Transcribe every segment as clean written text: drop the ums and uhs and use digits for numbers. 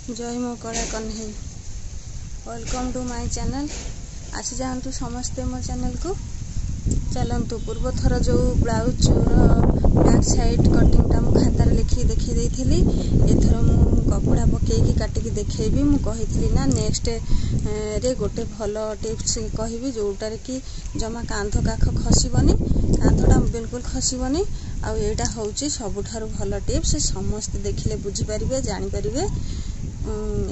जय मो कला Kanhai welcome to my channel. आसी जातु समस्ते मो चैनल को चलतु। पूर्व थर जो ब्लाउज बैक साइड कटिंगटा मु खातार लिखी देखी देइथिली, एथर मु कपड़ा पकेकी काटिकी देखैबी। मु कहिथिली ना नेक्स्ट रे गोटे भल टिप्स कहबी जोटार कि जमा कांध काख खसीबनी, कांधटा बिल्कुल खसीबनी। आ एटा होउची सबुठारु भल टिप्स, समस्त देखिले बुझी पारिबे जानि पारिबे।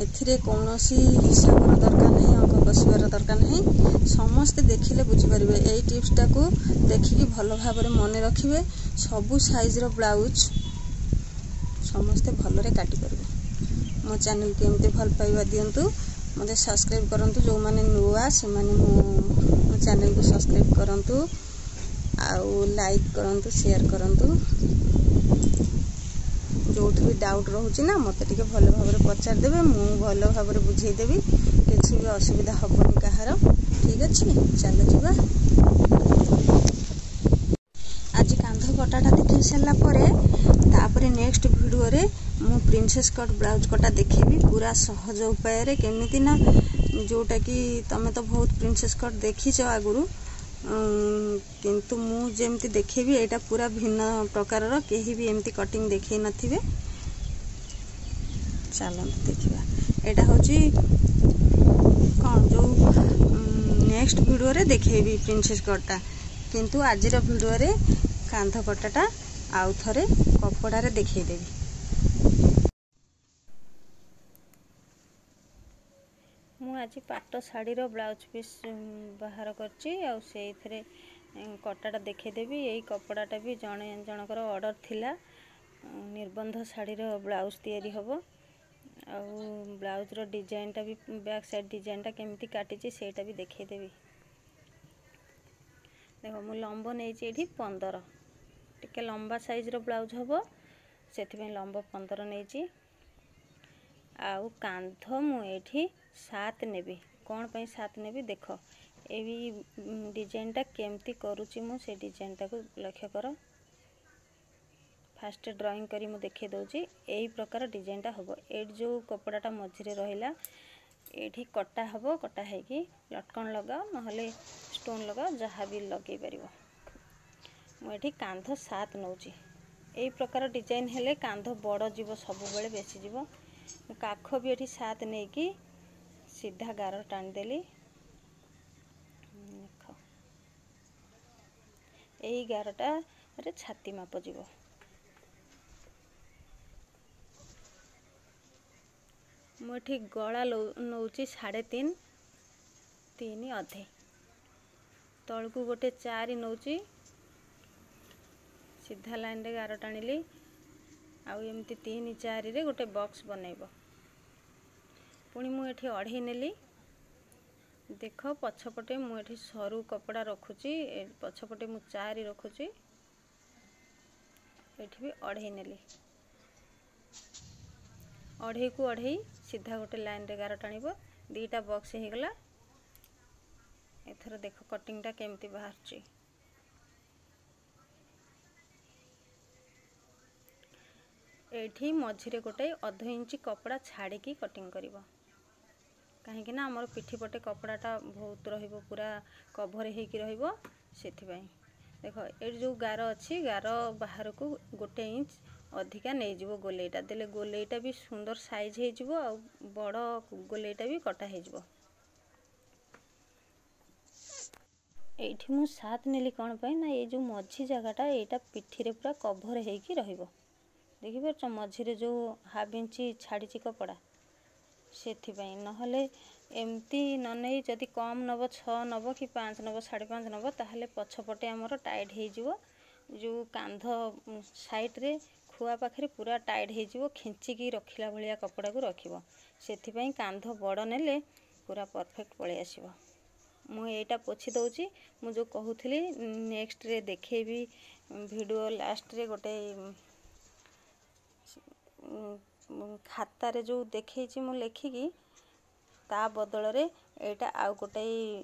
एथिरे कौनसी हिसाबर दरकार नहीं, अंक कषिबार दरकार नहीं, समस्ते देखिले बुझी पारिबे। एई टिप्सटा को देखिकी भल भाबरे मने रखिबे। सबु साइज रो ब्लाउज समस्ते भलरे काटी पारिबे। मो चैनल के एमते भल पाइबा दियंतु, मते सब्सक्राइब करंतु। जो माने नुआ से माने मो चैनल को सब्सक्राइब करंतु, आउ लाइक करंतु, शेयर करंतु। जो भी डाउट रोचे ना मत टे भल भाव पचार देवे, मु भल भाव बुझेदेवी, किसी भी असुविधा हेनी कहार। ठीक अच्छे, चल जा। आज कांध कटाटा देखी सारापर नेक्स्ट वीडियो रे मु प्रिंसेस कट ब्लाउज कटा देखेबी पूरा सहज उपाय रे। केमिति ना जोटा कि तमे तो बहुत प्रिंसेस कट देखीच आगुरु, किंतु मु जेमती देखेबी एटा पूरा भिन्न प्रकार रो, केही भी एमती कटिंग देखै नथिबे। चलो देखिबा। एटा होची कोन जो नेक्स्ट वीडियो रे देखेबी प्रिंसेस कटटा, किंतु आज रो वीडियो रे कांध कटाटा आउ थरे कपड़ा रे देखै देबी। मु आज पाट शाढ़ी रो ब्लाउज पीस बाहर करची, आ सेइथरे कटाटा देखेदेवी। यही कपड़ाटा भी जनकर ऑर्डर थिला, निर्बंध शाढ़ी रो ब्लाउज तैयारी हबो। आ ब्लाउज रो डिजाइनटा भी बैक साइड डिजाइनटा केमिति काटिची सेटा भी देखेदेवी। देखो मु लंब नेची एठी 15, टिके लंबा साइज रो ब्लाउज हबो, सेथिबे लंब 15 नेची। आउ कांध मु एठी 7 नेबी। कोन पई 7 नेबी देख, एवी डिजाइनटा केमती करूची मु से डिजाइनटा को लक्ष्य कर। फास्ट ड्राइंग करी मु देखै दउची। एही प्रकार डिजाइनटा हबो। एट जो कपड़ाटा मझिरे रहिला एठी कटा हबो, कटा हेकी लटकन लगा नहले स्टोन लगा जहा भी लगै परिबो। मु एठी कांध 7 नउची। एही प्रकार डिजाइन हेले कांध बड़ जीवो, सब बेले बेसी जीवो। काख भी एठी 7 नेकी सीधा गार टाणी देली। एही गारटा रे छाती माप जीवो। मु एठी गला नउची 3.5, 3 अधे। तळकू गोटे 4 नउची, सीधा लाइन रे गार टाणीली। आउ एमती 3 4 रे गोटे बॉक्स बनैबो। पुणी मु एठी 2.5 नेली। देख पछपटे मु एठी सरू कपड़ा रखुची, पछपटे मु 4 रखुची, एठी भी 2.5 नेली। 2.5 को 2.5 सीधा गोटे लाइन रे गार टाणीबो। दीटा बॉक्स हे गला। एथर देख कटिंगटा केमती बाहरची। एठी मझिरे गोटे 1/2 इंच कपड़ा छाड़ी की कटिंग करिवो, कहीं ना हमर पिठी पटे कपड़ाटा बहुत रहिबो, पूरा कभर हेकी रहिबो। सेथिबाई देखो ए जो गार अछि, गार बाहर को 1 इंच अधिका नहीं जीवो। गोलेटा देले गोलेटा भी सुंदर साइज हे जीवो, आ बड़ गोलेटा भी कटा हे जीवो। एठी मु 7 नेली कोन पई ना, ये जो मझी जगहटा एटा पिठी रे पूरा कभर हेकी रहिबो। देखि परछ मझिरे जो 1/2 इंची छाड़ीची कपड़ा, सेथिबाई नहले एमती न नहीं जदि कम नब 6 नब कि 5 नब 5.5 नब, ताहले पछपटे हमर टाइट हे जीवो। जो कांध साइड रे खुआ पाखरे पूरा टाइट हे जीवो, खिंची की रखिला भलिया कपड़ा को रखिबो। सेथिबाई कांध बड़ नेले पूरा परफेक्ट पळे आसीबो। मु एटा पोछि दउची। मु जो कहूथली नेक्स्ट रे देखेबी वीडियो लास्ट रे गोटे खाता रे जो देखैची मु लेखिकी, ता बदल रे एटा आउ गोटे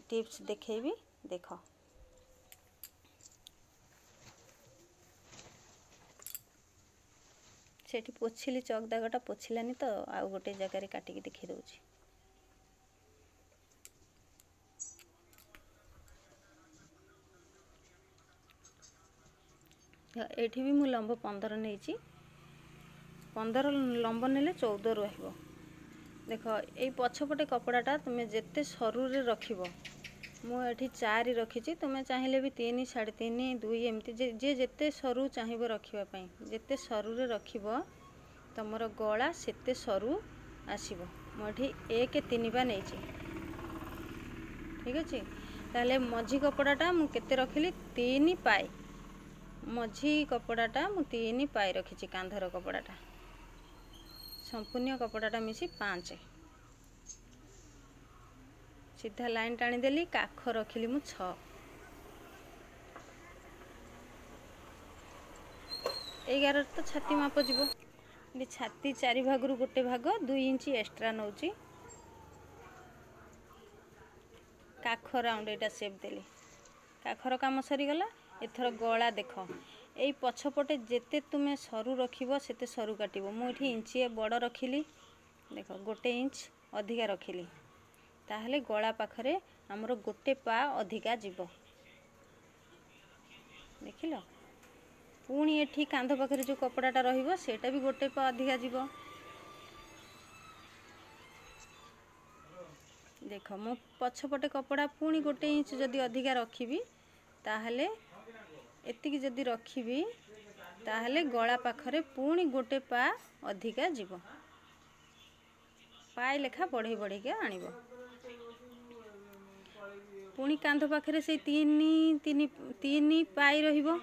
टिप्स देखेबी। देख सेठी पोछिली चक दागटा पोछिलानी तो आउ गोटे जगह काटिकी देखी दउछि। एठी भी मु लंब 15 नहीं 15 लंब नेले 14 रहिबो। देख ये पछपटे कपड़ाटा तुम्हें जिते सरू रे रखिबो मु एठी 4 रखी तुम्हें चाहिए भी 3 3.5 2 एमती जे जिते सरू चाहिए रखिबा पई जिते सरू रे रखिबो तमर गला सेते सरू आसीबो। मु एठी 1 3 बा नहीं ठीक अछि। ताले मझी कपड़ाटा मु केते रखिली 3 पाई मझी कपड़ाटा मु 3 पाई रखी कांधर कपड़ाटा संपूर्ण कपड़ाटा मिसी 5 सीधा लाइन टाणी देली काख रखिली मु 6 11 तो छाती माप जीवो छाती 4 भागरू गोटे भाग 2 इंच एक्स्ट्रा नौची काख राउंड एटा शेप देली काखर काम सरी गला। एथर गला देख एई पछपटे जेते तुमे सरू रखिबो सेते सरू काटिबो। मु एठी इंचिए बड़ रखिली देख गोटे इंच अधिका रखिली ताहले गला पाखरे हमरो गोटे पा अधिका जीवो देखिलो। पुणी एठी कांध पाखरे जो कपड़ाटा रहिबो सेटा भी गोटे पा अधिका जीवो। देख मो पछपटे कपड़ा पुणी गोटे इंच जदि अधिका रखिबी ताहले एतिकी जदि रखिबी ताहले गला पाखरे पुणी गोटे पा अधिका जीवो पाए लेखा बढ़ई बढ़ई के आनिबो। पुणी कांध पाखरे से 3 पाई रहिबो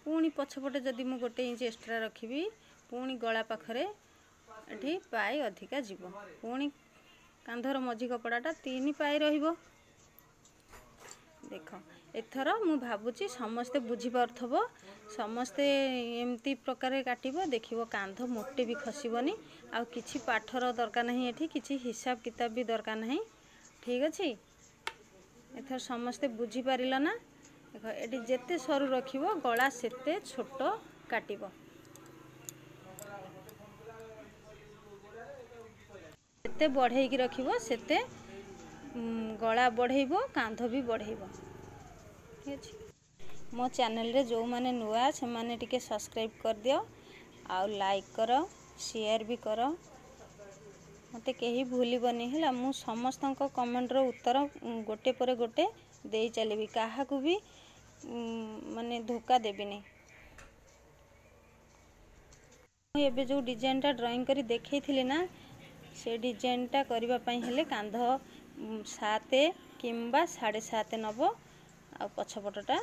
पुणी पछपटे जदि मु गोटे इंच एक्स्ट्रा रखिबी पुणी गला पाखरे एठी पाई अधिका जीवो पुणी कांधर मझी कपड़ाटा 3 पाई रहिबो। देख एथर मु भाबुची समस्ते बुझी पारथबो समस्ते एमती प्रकार काटिबो देखिबो कांध मोटे भी खसिबनी आ किछि पाठर दरकार नहीं एठी किछि हिसाब किताब भी दरकार नहीं ठीक अछि। एथर समस्ते बुझी पारिला ना देख एठी जेते सरू रखिबो गला सेते छोट काटिबो सेते बढ़ई की रखिबो सेते गला बढ़ेबो कांध भी बढ़ेबो ठीक अछि। मो चैनल रे जो माने नुआ से माने टिके सब्सक्राइब कर दियो आ लाइक करो शेयर भी करो मते केही भूलिबनी हैला। मु समस्तन को कमेंट रो उत्तर गोटे पर गोटे देई चलीबी काहा को भी माने धोखा देबिनी। एबे जो डिजाइन टा ड्राइंग करी देखैथिली ना से डिजाइन टा करिबा पई हेले कांध 7 किंबा 7.5 नबो आ पछपटटा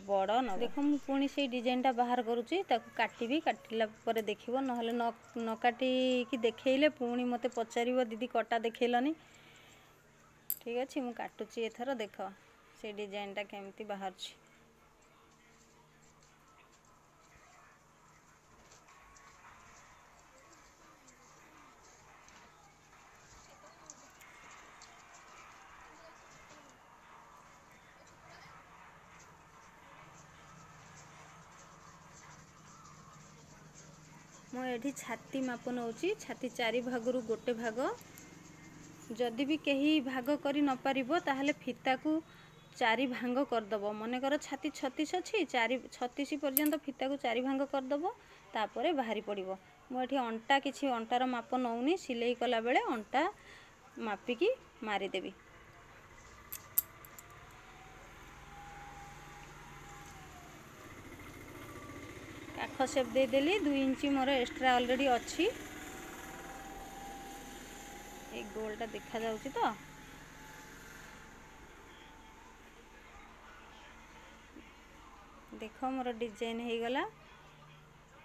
बड़ न देखो मु पुणी से डिजाइन टा बाहर करूची ताकू काटिबी काटिला पर देखिबो नहले न काटी कि देखैले पुणी मते पचारिबो दीदी कटा देखैलनी ठीक अछि। मु काटुची एथर देख से डिजाइन टा केमती बाहर छी। मो एठी छाती माप नौची छाती 4 भागरू गोटे भाग जदि भी कहीं भाग करी न पारिबो ताहले फिता को 4 भांग कर दबो मने कर छाती 36 अछि 36 पर्यंत फिता को 4 भांग कर दबो तापरे बाहरी पड़िबो। मो एठी अंटा किछि अंटार माप नौनी सिलाई कला बेले अंटा मापिकी मारी देबी। काख शेप दे देली 2 इंच मोर एक्स्ट्रा ऑलरेडी अछि एक गोलटा देखा जाउची तो देखो मोर डिजाइन हे गला।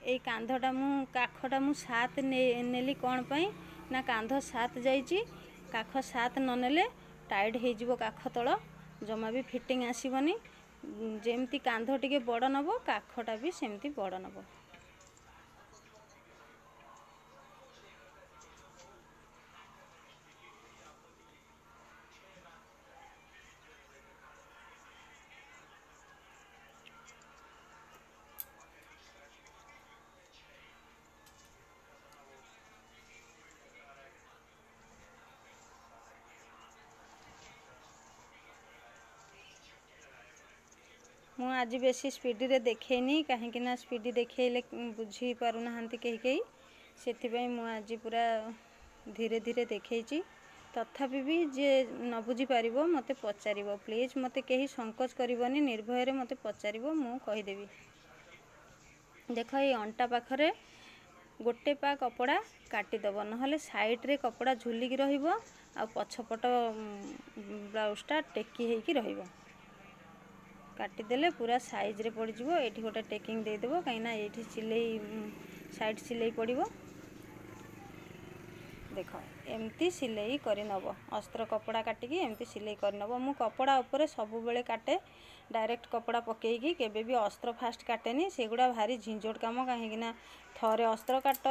ए कांधटा मु काखटा मु 7 नेली कोन पई ना कांध 7 जाईची काख 7 न नेले टाइट हे जिवो काख तळ जमा भी फिटिंग आसीबनी जेमती कांध टिके बड़ नबो काखटा भी सेमती बड़ नबो। मु आज बेसी स्पीड रे देखैनी कहीं ना स्पीड देखैले बुझी पारुना हंती कहीं से मु आज पूरा धीरे धीरे देखैची तथापि भी जे न बुझी पारिबो मते पचारिबो प्लीज मते कहीं संकोच करबनी निर्भय रे मते पचारिबो मु कहि देबी। देख ये अंटा पाखरे गोटे पा कपड़ा काटिदेव नहले साइड रे कपड़ा झुलिकी रहिबो आ पछपट ब्लाउजटा टेकी हेकी रहिबो काटिदेले पूरा साइज रे पड़ जिवो। एठी गोटे टेकिंग दे देबो कहीं ना एठी सिलाई साइड सिलाई पड़िबो। देख एमती सिलाई करि नबो अस्त्र कपड़ा काटिकी एमती सिलाई करि नबो। मु कपड़ा ऊपर सब बेले काटे डायरेक्ट कपड़ा पकेईकी केबे भी अस्त्र फास्ट काटेनी सेगुड़ा भारी झिंझोट काम कहीं ना थरे अस्त्र काट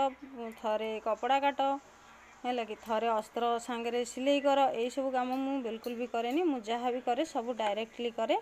थरे कपड़ा काट है लगी थरे अस्त्र सांगरे सिलाई कर यही सब काम मु बिल्कुल भी करेनी। मु जहाँ भी करे सब डायरेक्टली करे।